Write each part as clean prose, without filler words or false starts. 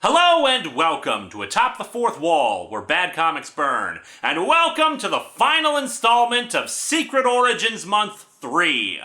Hello and welcome to Atop the Fourth Wall, where bad comics burn, and welcome to the final installment of Secret Origins Month 3.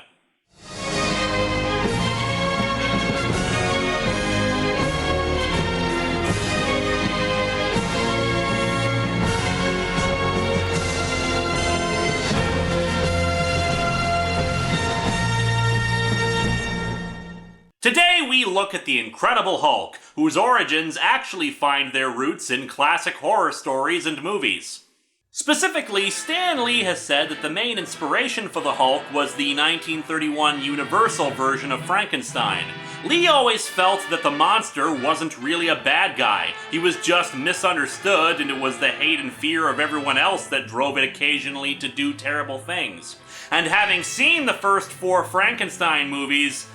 Today we look at the Incredible Hulk, whose origins actually find their roots in classic horror stories and movies. Specifically, Stan Lee has said that the main inspiration for the Hulk was the 1931 Universal version of Frankenstein. Lee always felt that the monster wasn't really a bad guy. He was just misunderstood, and it was the hate and fear of everyone else that drove it occasionally to do terrible things. And having seen the first 4 Frankenstein movies,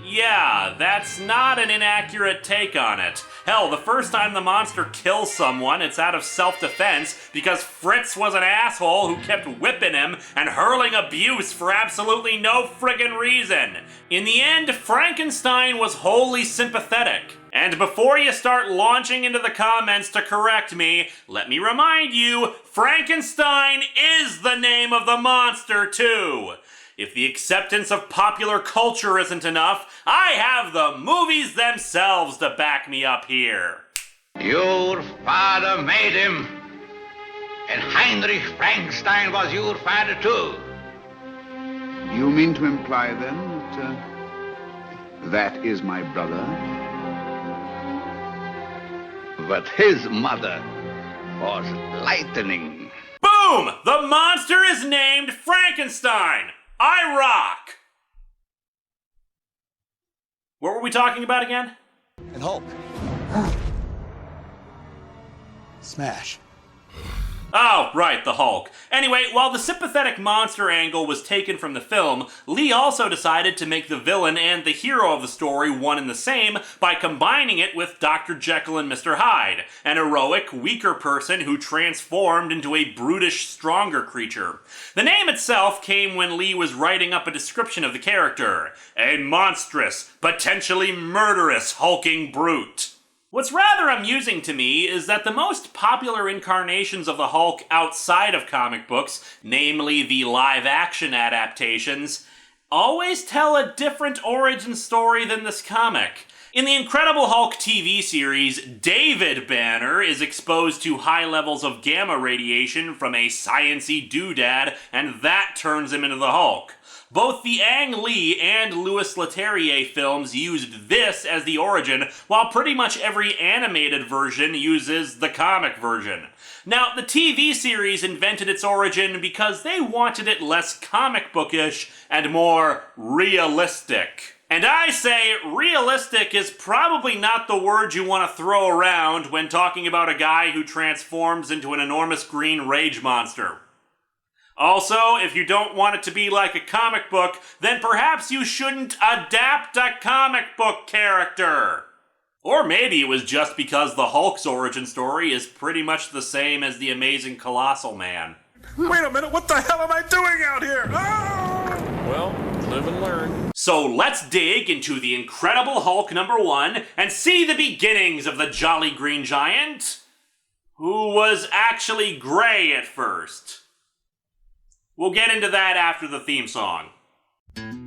yeah, that's not an inaccurate take on it. Hell, the first time the monster kills someone, it's out of self-defense because Fritz was an asshole who kept whipping him and hurling abuse for absolutely no friggin' reason. In the end, Frankenstein was wholly sympathetic. And before you start launching into the comments to correct me, let me remind you, Frankenstein is the name of the monster too. If the acceptance of popular culture isn't enough, I have the movies themselves to back me up here. Your father made him, and Heinrich Frankenstein was your father too. You mean to imply then that that is my brother? But his mother was lightning. Boom! The monster is named Frankenstein! I rock! What were we talking about again? And Hulk. Smash. Oh, right, the Hulk. Anyway, while the sympathetic monster angle was taken from the film, Lee also decided to make the villain and the hero of the story one and the same by combining it with Dr. Jekyll and Mr. Hyde, an heroic, weaker person who transformed into a brutish, stronger creature. The name itself came when Lee was writing up a description of the character: a monstrous, potentially murderous, hulking brute. What's rather amusing to me is that the most popular incarnations of the Hulk outside of comic books, namely the live-action adaptations, always tell a different origin story than this comic. In the Incredible Hulk TV series, David Banner is exposed to high levels of gamma radiation from a science-y doodad, and that turns him into the Hulk. Both the Ang Lee and Louis Leterrier films used this as the origin, while pretty much every animated version uses the comic version. Now, the TV series invented its origin because they wanted it less comic bookish and more realistic. And I say realistic is probably not the word you want to throw around when talking about a guy who transforms into an enormous green rage monster. Also, if you don't want it to be like a comic book, then perhaps you shouldn't adapt a comic book character. Or maybe it was just because the Hulk's origin story is pretty much the same as the Amazing Colossal Man. Wait a minute, what the hell am I doing out here? Oh! Well, live and learn. So let's dig into the Incredible Hulk #1 and see the beginnings of the Jolly Green Giant, who was actually gray at first. We'll get into that after the theme song. Welcome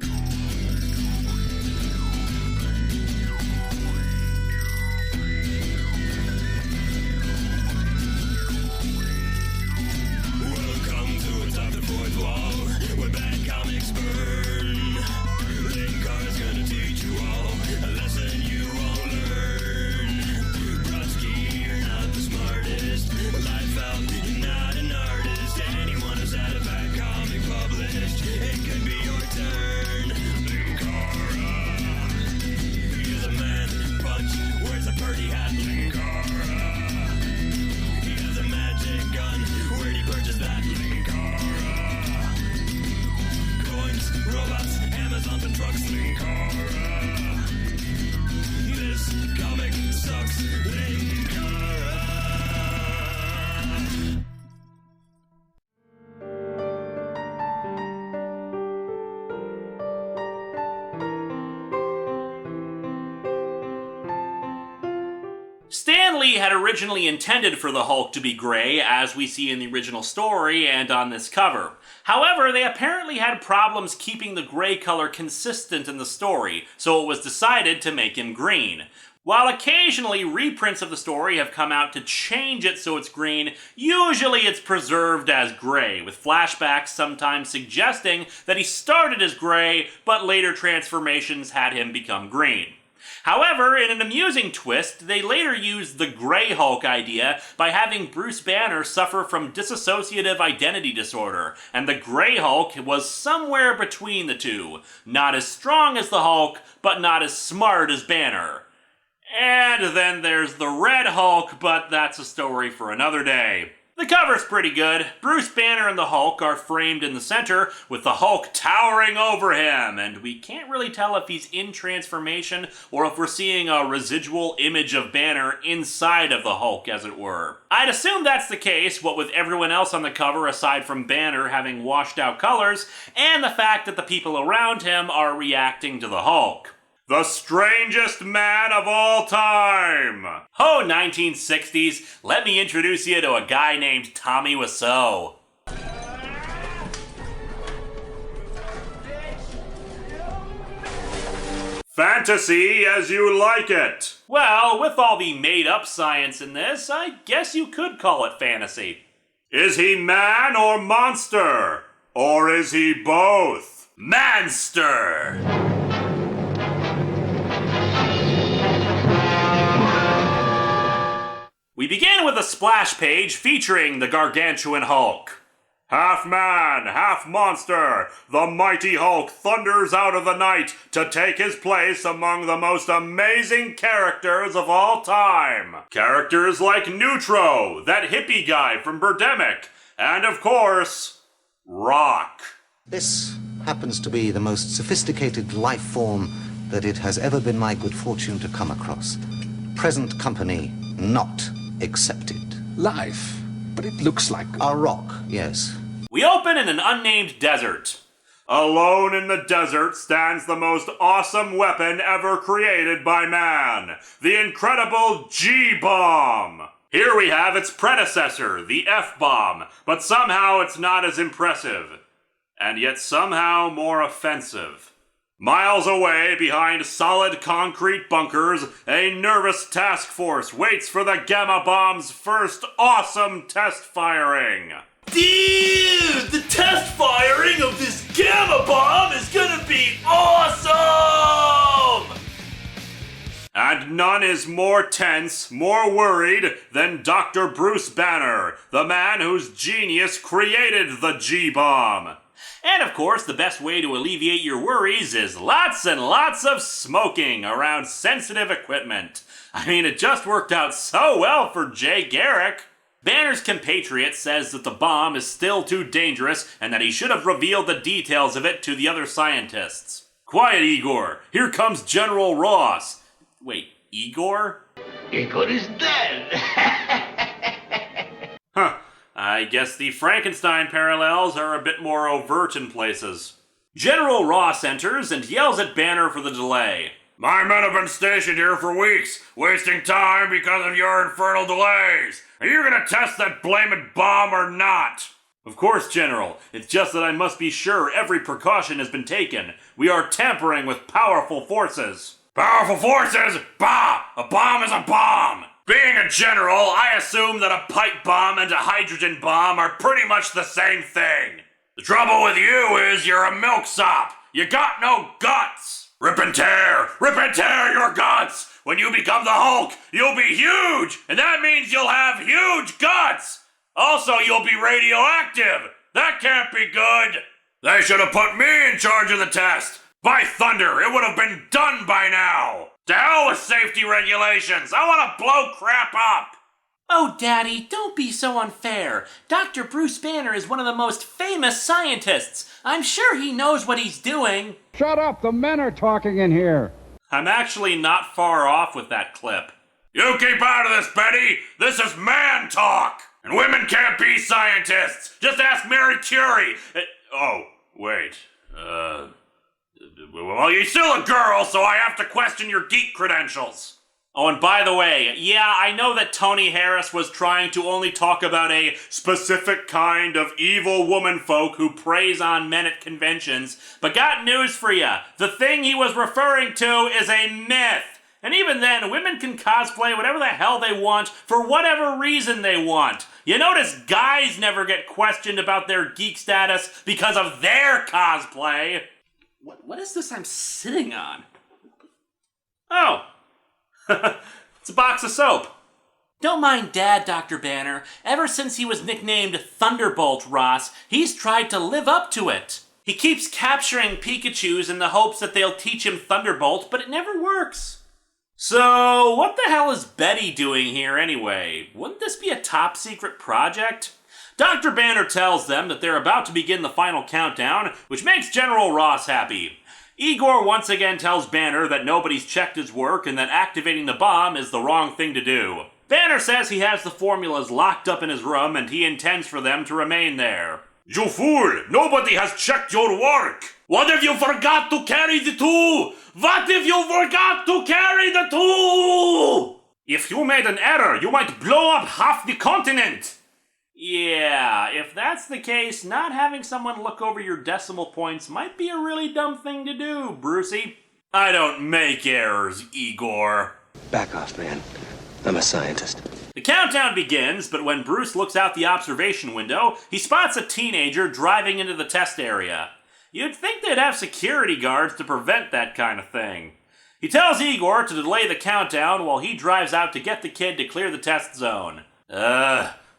to Atop the Fourth Wall, where bad comics burn. Linkara's gonna teach you all a lesson you won't learn. Brodsky, you're not the smartest. Life out, you're not an artist. Anyone who's had a bad comic published, it could be your turn. Stan Lee had originally intended for the Hulk to be gray, as we see in the original story and on this cover. However, they apparently had problems keeping the gray color consistent in the story, so it was decided to make him green. While occasionally reprints of the story have come out to change it so it's green, usually it's preserved as gray, with flashbacks sometimes suggesting that he started as gray, but later transformations had him become green. However, in an amusing twist, they later used the Grey Hulk idea by having Bruce Banner suffer from dissociative identity disorder, and the Grey Hulk was somewhere between the two. Not as strong as the Hulk, but not as smart as Banner. And then there's the Red Hulk, but that's a story for another day. The cover's pretty good. Bruce Banner and the Hulk are framed in the center, with the Hulk towering over him, and we can't really tell if he's in transformation or if we're seeing a residual image of Banner inside of the Hulk, as it were. I'd assume that's the case, what with everyone else on the cover aside from Banner having washed out colors, and the fact that the people around him are reacting to the Hulk. The strangest man of all time! Ho, 1960s, let me introduce you to a guy named Tommy Wiseau. Fantasy as you like it. Well, with all the made-up science in this, I guess you could call it fantasy. Is he man or monster? Or is he both? Manster! We begin with a splash page featuring the gargantuan Hulk. Half man, half monster, the mighty Hulk thunders out of the night to take his place among the most amazing characters of all time. Characters like Neutro, that hippie guy from Birdemic, and of course, Rock. This happens to be the most sophisticated life form that it has ever been my good fortune to come across. Present company not accepted. Life, but it looks like A rock, yes. We open in an unnamed desert. Alone in the desert stands the most awesome weapon ever created by man, the incredible G-Bomb. Here we have its predecessor, the F-Bomb, but somehow it's not as impressive, and yet somehow more offensive. Miles away, behind solid concrete bunkers, a nervous task force waits for the Gamma Bomb's first awesome test firing. Dude, the test firing of this Gamma Bomb is gonna be awesome! And none is more tense, more worried than Dr. Bruce Banner, the man whose genius created the G-Bomb. And of course, the best way to alleviate your worries is lots and lots of smoking around sensitive equipment. I mean, it just worked out so well for Jay Garrick. Banner's compatriot says that the bomb is still too dangerous and that he should have revealed the details of it to the other scientists. Quiet, Igor. Here comes General Ross. Wait, Igor? Igor is dead. Huh. I guess the Frankenstein parallels are a bit more overt in places. General Ross enters and yells at Banner for the delay. My men have been stationed here for weeks, wasting time because of your infernal delays. Are you gonna test that blamed bomb or not? Of course, General. It's just that I must be sure every precaution has been taken. We are tampering with powerful forces. Powerful forces? Bah! A bomb is a bomb! Being a general, I assume that a pipe bomb and a hydrogen bomb are pretty much the same thing. The trouble with you is you're a milksop. You got no guts. Rip and tear your guts. When you become the Hulk, you'll be huge, and that means you'll have huge guts. Also, you'll be radioactive. That can't be good. They should have put me in charge of the test. By thunder, it would have been done by now. To hell with safety regulations! I want to blow crap up! Oh, Daddy, don't be so unfair. Dr. Bruce Banner is one of the most famous scientists. I'm sure he knows what he's doing. Shut up, the men are talking in here. I'm actually not far off with that clip. You keep out of this, Betty! This is man talk! And women can't be scientists! Just ask Mary Curie! Oh, wait. Well, you're still a girl, so I have to question your geek credentials. Oh, and by the way, yeah, I know that Tony Harris was trying to only talk about a specific kind of evil woman folk who preys on men at conventions, but got news for ya. The thing he was referring to is a myth. And even then, women can cosplay whatever the hell they want for whatever reason they want. You notice guys never get questioned about their geek status because of their cosplay. What is this I'm sitting on? Oh. It's a box of soap. Don't mind Dad, Dr. Banner. Ever since he was nicknamed Thunderbolt Ross, he's tried to live up to it. He keeps capturing Pikachus in the hopes that they'll teach him Thunderbolt, but it never works. So, what the hell is Betty doing here anyway? Wouldn't this be a top secret project? Dr. Banner tells them that they're about to begin the final countdown, which makes General Ross happy. Igor once again tells Banner that nobody's checked his work and that activating the bomb is the wrong thing to do. Banner says he has the formulas locked up in his room and he intends for them to remain there. You fool! Nobody has checked your work! What if you forgot to carry the tool? What if you forgot to carry the tool? If you made an error, you might blow up half the continent! Yeah, if that's the case, not having someone look over your decimal points might be a really dumb thing to do, Brucey. I don't make errors, Igor. Back off, man. I'm a scientist. The countdown begins, but when Bruce looks out the observation window, he spots a teenager driving into the test area. You'd think they'd have security guards to prevent that kind of thing. He tells Igor to delay the countdown while he drives out to get the kid to clear the test zone.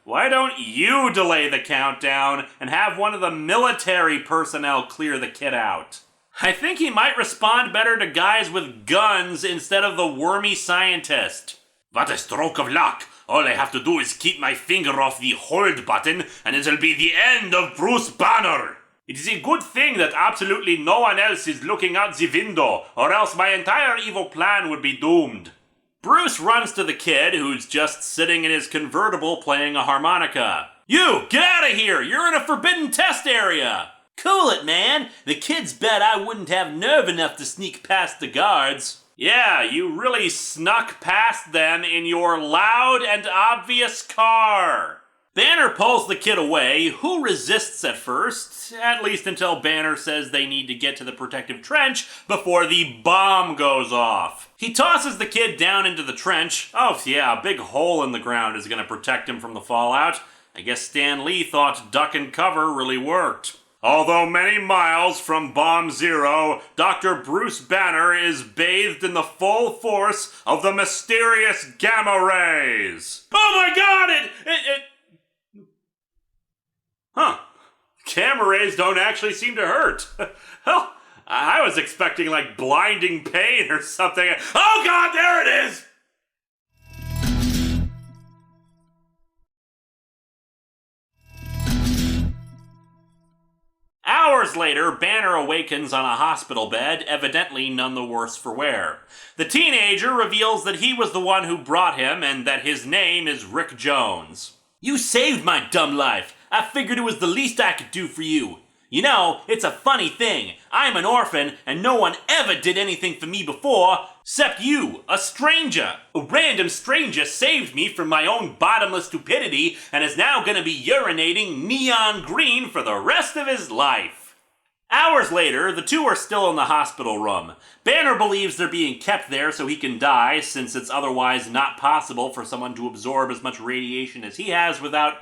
Why don't you delay the countdown and have one of the military personnel clear the kid out? I think he might respond better to guys with guns instead of the wormy scientist. What a stroke of luck! All I have to do is keep my finger off the hold button and it'll be the end of Bruce Banner! It is a good thing that absolutely no one else is looking out the window, or else my entire evil plan would be doomed. Bruce runs to the kid, who's just sitting in his convertible playing a harmonica. You, get out of here! You're in a forbidden test area! Cool it, man! The kids bet I wouldn't have nerve enough to sneak past the guards. Yeah, you really snuck past them in your loud and obvious car. Banner pulls the kid away, who resists at first, at least until Banner says they need to get to the protective trench before the bomb goes off. He tosses the kid down into the trench. Oh yeah, a big hole in the ground is going to protect him from the fallout. I guess Stan Lee thought duck and cover really worked. Although many miles from Bomb Zero, Dr. Bruce Banner is bathed in the full force of the mysterious gamma rays. Oh my god, Huh. Gamma rays don't actually seem to hurt. Hell, I was expecting like blinding pain or something. Oh god, there it is! Hours later, Banner awakens on a hospital bed, evidently none the worse for wear. The teenager reveals that he was the one who brought him and that his name is Rick Jones. You saved my dumb life. I figured it was the least I could do for you. You know, it's a funny thing. I'm an orphan, and no one ever did anything for me before, except you, a stranger. A random stranger saved me from my own bottomless stupidity, and is now gonna be urinating neon green for the rest of his life. Hours later, the two are still in the hospital room. Banner believes they're being kept there so he can die, since it's otherwise not possible for someone to absorb as much radiation as he has without,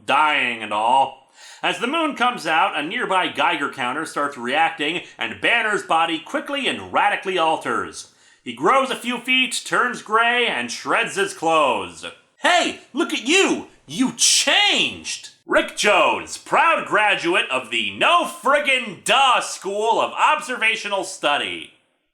dying and all. As the moon comes out, a nearby Geiger counter starts reacting, and Banner's body quickly and radically alters. He grows a few feet, turns gray, and shreds his clothes. Hey, look at you! You changed! Rick Jones, proud graduate of the No Friggin' Duh School of Observational Study.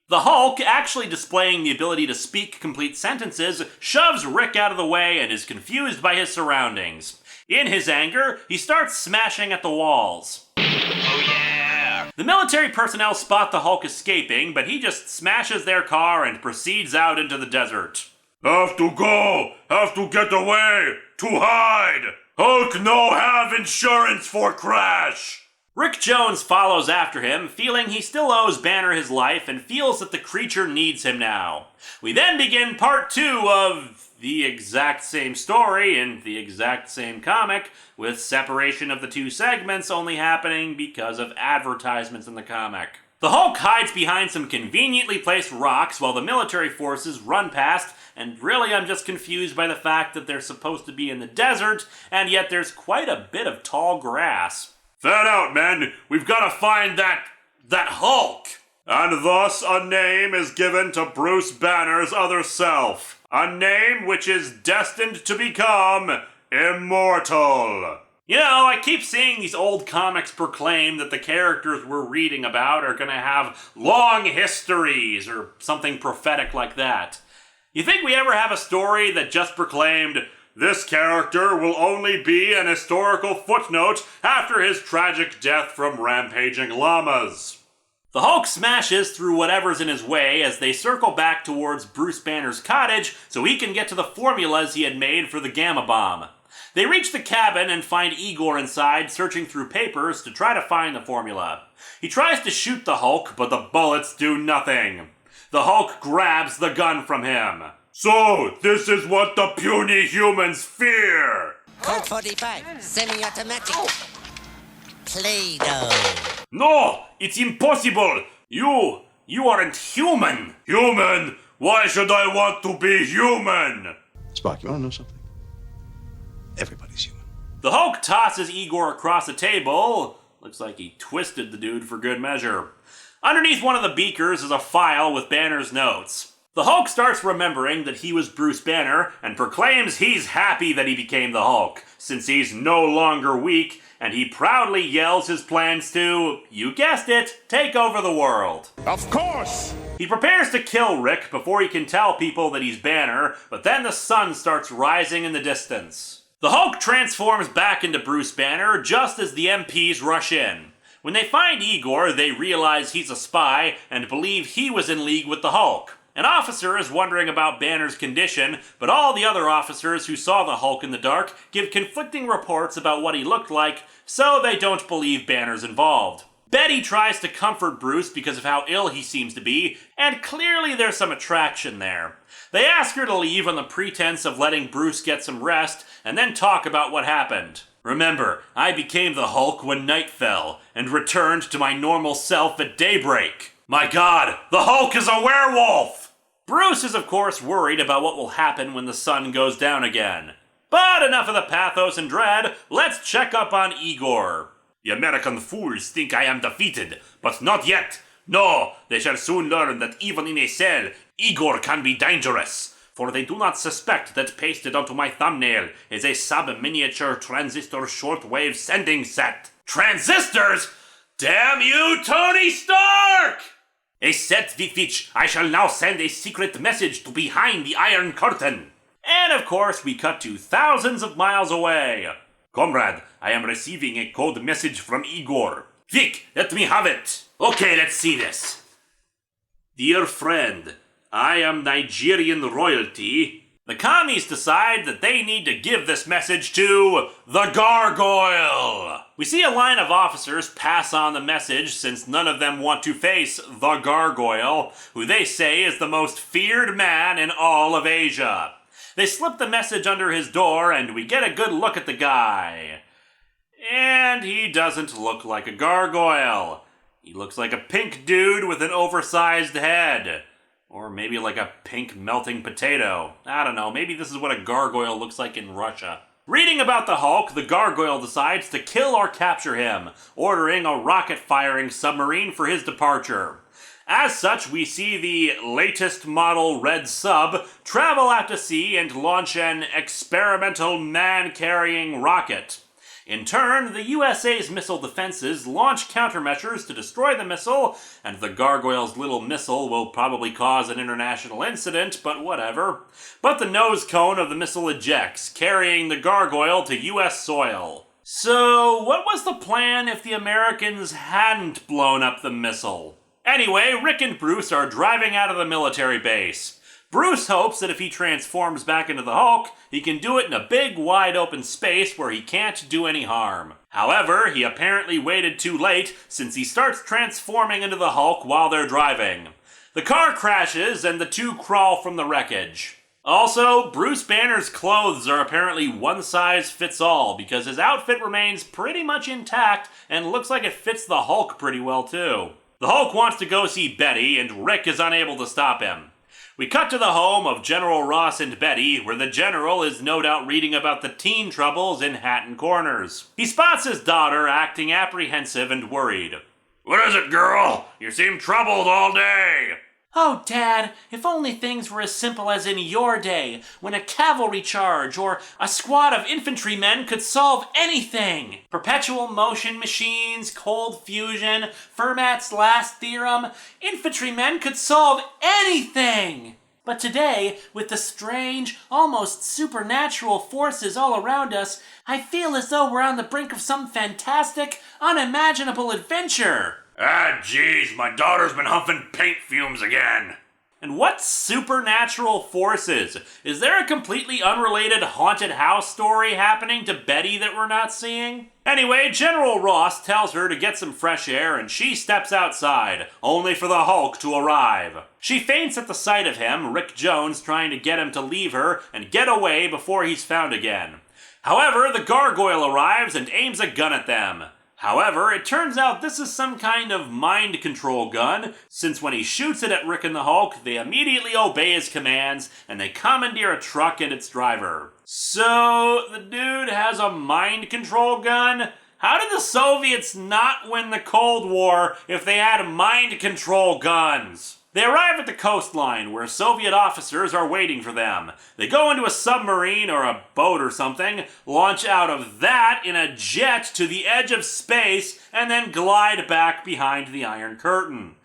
The Hulk, actually displaying the ability to speak complete sentences, shoves Rick out of the way and is confused by his surroundings. In his anger, he starts smashing at the walls. Oh yeah! The military personnel spot the Hulk escaping, but he just smashes their car and proceeds out into the desert. Have to go! Have to get away! To hide! Hulk no have insurance for crash! Rick Jones follows after him, feeling he still owes Banner his life and feels that the creature needs him now. We then begin part 2 of the exact same story in the exact same comic, with separation of the two segments only happening because of advertisements in the comic. The Hulk hides behind some conveniently placed rocks while the military forces run past, and really I'm just confused by the fact that they're supposed to be in the desert, and yet there's quite a bit of tall grass. Fan out, men! We've got to find that Hulk! And thus a name is given to Bruce Banner's other self. A name which is destined to become immortal. You know, I keep seeing these old comics proclaim that the characters we're reading about are gonna have long histories or something prophetic like that. You think we ever have a story that just proclaimed, this character will only be an historical footnote after his tragic death from rampaging llamas? The Hulk smashes through whatever's in his way as they circle back towards Bruce Banner's cottage so he can get to the formulas he had made for the Gamma Bomb. They reach the cabin and find Igor inside searching through papers to try to find the formula. He tries to shoot the Hulk, but the bullets do nothing. The Hulk grabs the gun from him. So, this is what the puny humans fear! Colt 45, semi-automatic. Play-Doh. No, it's impossible! You aren't human! Human? Why should I want to be human? Spock, you want to know something? Everybody's human. The Hulk tosses Igor across the table. Looks like he twisted the dude for good measure. Underneath one of the beakers is a file with Banner's notes. The Hulk starts remembering that he was Bruce Banner and proclaims he's happy that he became the Hulk, since he's no longer weak, and he proudly yells his plans to, you guessed it, take over the world. Of course! He prepares to kill Rick before he can tell people that he's Banner, but then the sun starts rising in the distance. The Hulk transforms back into Bruce Banner just as the MPs rush in. When they find Igor, they realize he's a spy and believe he was in league with the Hulk. An officer is wondering about Banner's condition, but all the other officers who saw the Hulk in the dark give conflicting reports about what he looked like, so they don't believe Banner's involved. Betty tries to comfort Bruce because of how ill he seems to be, and clearly there's some attraction there. They ask her to leave on the pretense of letting Bruce get some rest, and then talk about what happened. Remember, I became the Hulk when night fell, and returned to my normal self at daybreak. My God, the Hulk is a werewolf! Bruce is of course worried about what will happen when the sun goes down again. But enough of the pathos and dread, let's check up on Igor. The American fools think I am defeated, but not yet. No, they shall soon learn that even in a cell, Igor can be dangerous. For they do not suspect that pasted onto my thumbnail is a sub-miniature transistor shortwave sending set. Transistors? Damn you, Tony Stark! A set with which I shall now send a secret message to behind the Iron Curtain. And of course, we cut to thousands of miles away. Comrade, I am receiving a code message from Igor. Quick, let me have it. Okay, let's see this. Dear friend, I am Nigerian royalty. The commies decide that they need to give this message to the Gargoyle. We see a line of officers pass on the message since none of them want to face the Gargoyle, who they say is the most feared man in all of Asia. They slip the message under his door and we get a good look at the guy. And he doesn't look like a gargoyle. He looks like a pink dude with an oversized head. Or maybe like a pink melting potato. I don't know, maybe this is what a gargoyle looks like in Russia. Reading about the Hulk, the Gargoyle decides to kill or capture him, ordering a rocket-firing submarine for his departure. As such, we see the latest model Red Sub travel out to sea and launch an experimental man-carrying rocket. In turn, the USA's missile defenses launch countermeasures to destroy the missile, and the Gargoyle's little missile will probably cause an international incident, but whatever. But the nose cone of the missile ejects, carrying the Gargoyle to US soil. So, what was the plan if the Americans hadn't blown up the missile? Anyway, Rick and Bruce are driving out of the military base. Bruce hopes that if he transforms back into the Hulk, he can do it in a big, wide-open space where he can't do any harm. However, he apparently waited too late since he starts transforming into the Hulk while they're driving. The car crashes and the two crawl from the wreckage. Also, Bruce Banner's clothes are apparently one size fits all because his outfit remains pretty much intact and looks like it fits the Hulk pretty well too. The Hulk wants to go see Betty and Rick is unable to stop him. We cut to the home of General Ross and Betty, where the General is no doubt reading about the teen troubles in Hatton Corners. He spots his daughter acting apprehensive and worried. What is it, girl? You seem troubled all day. Oh, Dad, if only things were as simple as in your day, when a cavalry charge or a squad of infantrymen could solve anything. Perpetual motion machines, cold fusion, Fermat's last theorem, infantrymen could solve anything. But today, with the strange, almost supernatural forces all around us, I feel as though we're on the brink of some fantastic, unimaginable adventure. Ah, jeez, my daughter's been huffing paint fumes again. And what supernatural forces? Is there a completely unrelated haunted house story happening to Betty that we're not seeing? Anyway, General Ross tells her to get some fresh air and she steps outside, only for the Hulk to arrive. She faints at the sight of him, Rick Jones trying to get him to leave her and get away before he's found again. However, the gargoyle arrives and aims a gun at them. However, it turns out this is some kind of mind control gun, since when he shoots it at Rick and the Hulk, they immediately obey his commands, and they commandeer a truck and its driver. So, the dude has a mind control gun? How did the Soviets not win the Cold War if they had mind control guns? They arrive at the coastline where Soviet officers are waiting for them. They go into a submarine or a boat or something, launch out of that in a jet to the edge of space, and then glide back behind the Iron Curtain.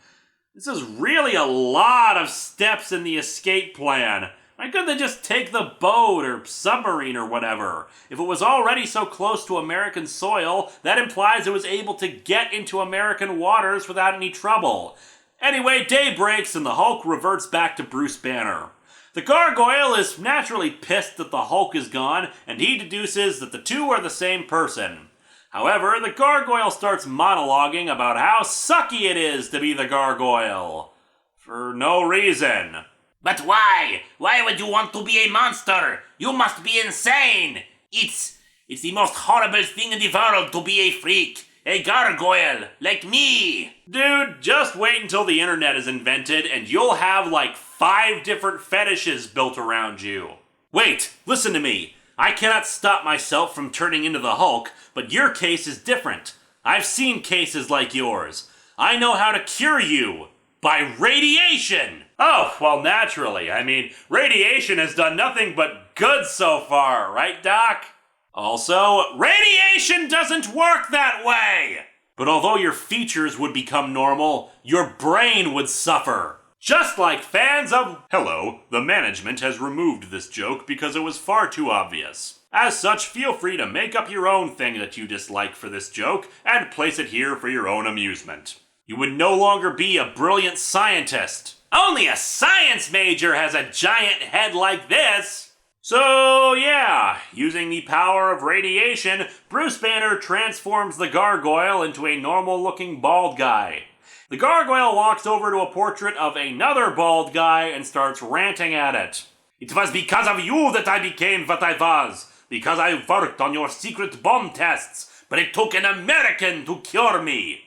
This is really a lot of steps in the escape plan. Why couldn't they just take the boat or submarine or whatever? If it was already so close to American soil, that implies it was able to get into American waters without any trouble. Anyway, day breaks and the Hulk reverts back to Bruce Banner. The gargoyle is naturally pissed that the Hulk is gone, and he deduces that the two are the same person. However, the gargoyle starts monologuing about how sucky it is to be the gargoyle. For no reason. But why? Why would you want to be a monster? You must be insane. It's the most horrible thing in the world to be a freak. A gargoyle, like me! Dude, just wait until the internet is invented and you'll have like 5 different fetishes built around you. Wait, listen to me. I cannot stop myself from turning into the Hulk, but your case is different. I've seen cases like yours. I know how to cure you. By radiation! Oh, well, naturally. I mean, radiation has done nothing but good so far, right, Doc? Also, radiation doesn't work that way! But although your features would become normal, your brain would suffer. Just like fans of... Hello, the management has removed this joke because it was far too obvious. As such, feel free to make up your own thing that you dislike for this joke and place it here for your own amusement. You would no longer be a brilliant scientist. Only a science major has a giant head like this! So, yeah, using the power of radiation, Bruce Banner transforms the gargoyle into a normal-looking bald guy. The gargoyle walks over to a portrait of another bald guy and starts ranting at it. It was because of you that I became what I was, because I worked on your secret bomb tests, but it took an American to cure me.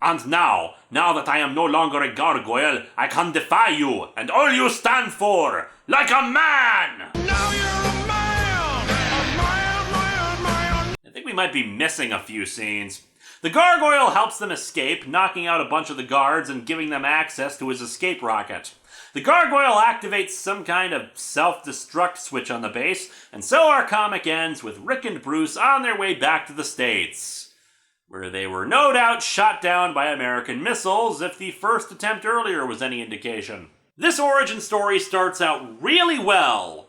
And now that I am no longer a gargoyle, I can defy you and all you stand for, like a man! Now you're a man! I think we might be missing a few scenes. The gargoyle helps them escape, knocking out a bunch of the guards and giving them access to his escape rocket. The gargoyle activates some kind of self-destruct switch on the base, and so our comic ends with Rick and Bruce on their way back to the States, where they were no doubt shot down by American missiles if the first attempt earlier was any indication. This origin story starts out really well,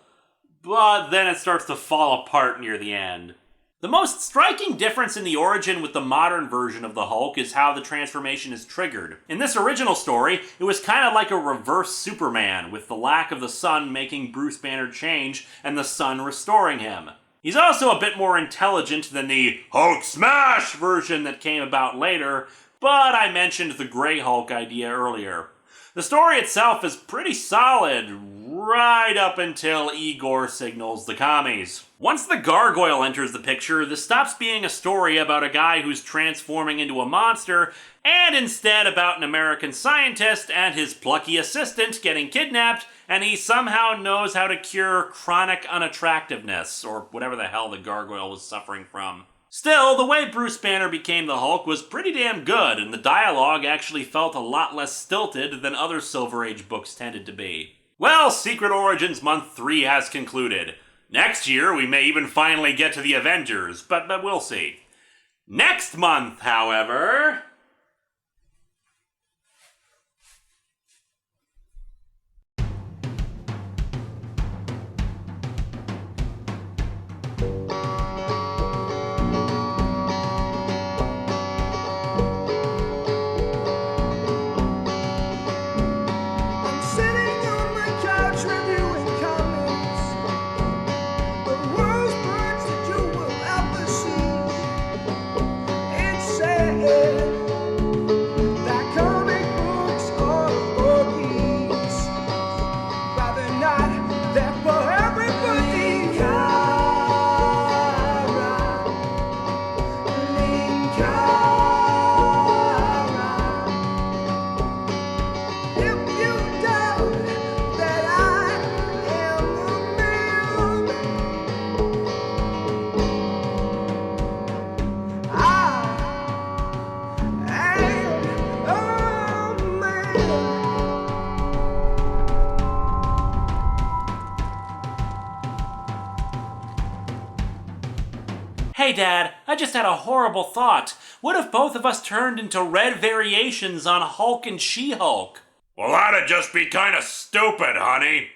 but then it starts to fall apart near the end. The most striking difference in the origin with the modern version of the Hulk is how the transformation is triggered. In this original story, it was kind of like a reverse Superman, with the lack of the sun making Bruce Banner change and the sun restoring him. He's also a bit more intelligent than the Hulk Smash version that came about later, but I mentioned the Grey Hulk idea earlier. The story itself is pretty solid, right up until Igor signals the commies. Once the gargoyle enters the picture, this stops being a story about a guy who's transforming into a monster, and instead about an American scientist and his plucky assistant getting kidnapped, and he somehow knows how to cure chronic unattractiveness, or whatever the hell the gargoyle was suffering from. Still, the way Bruce Banner became the Hulk was pretty damn good, and the dialogue actually felt a lot less stilted than other Silver Age books tended to be. Well, Secret Origins Month 3 has concluded. Next year, we may even finally get to the Avengers, but we'll see. Next month, however... Hey Dad, I just had a horrible thought. What if both of us turned into red variations on Hulk and She-Hulk? Well, that'd just be kinda stupid, honey.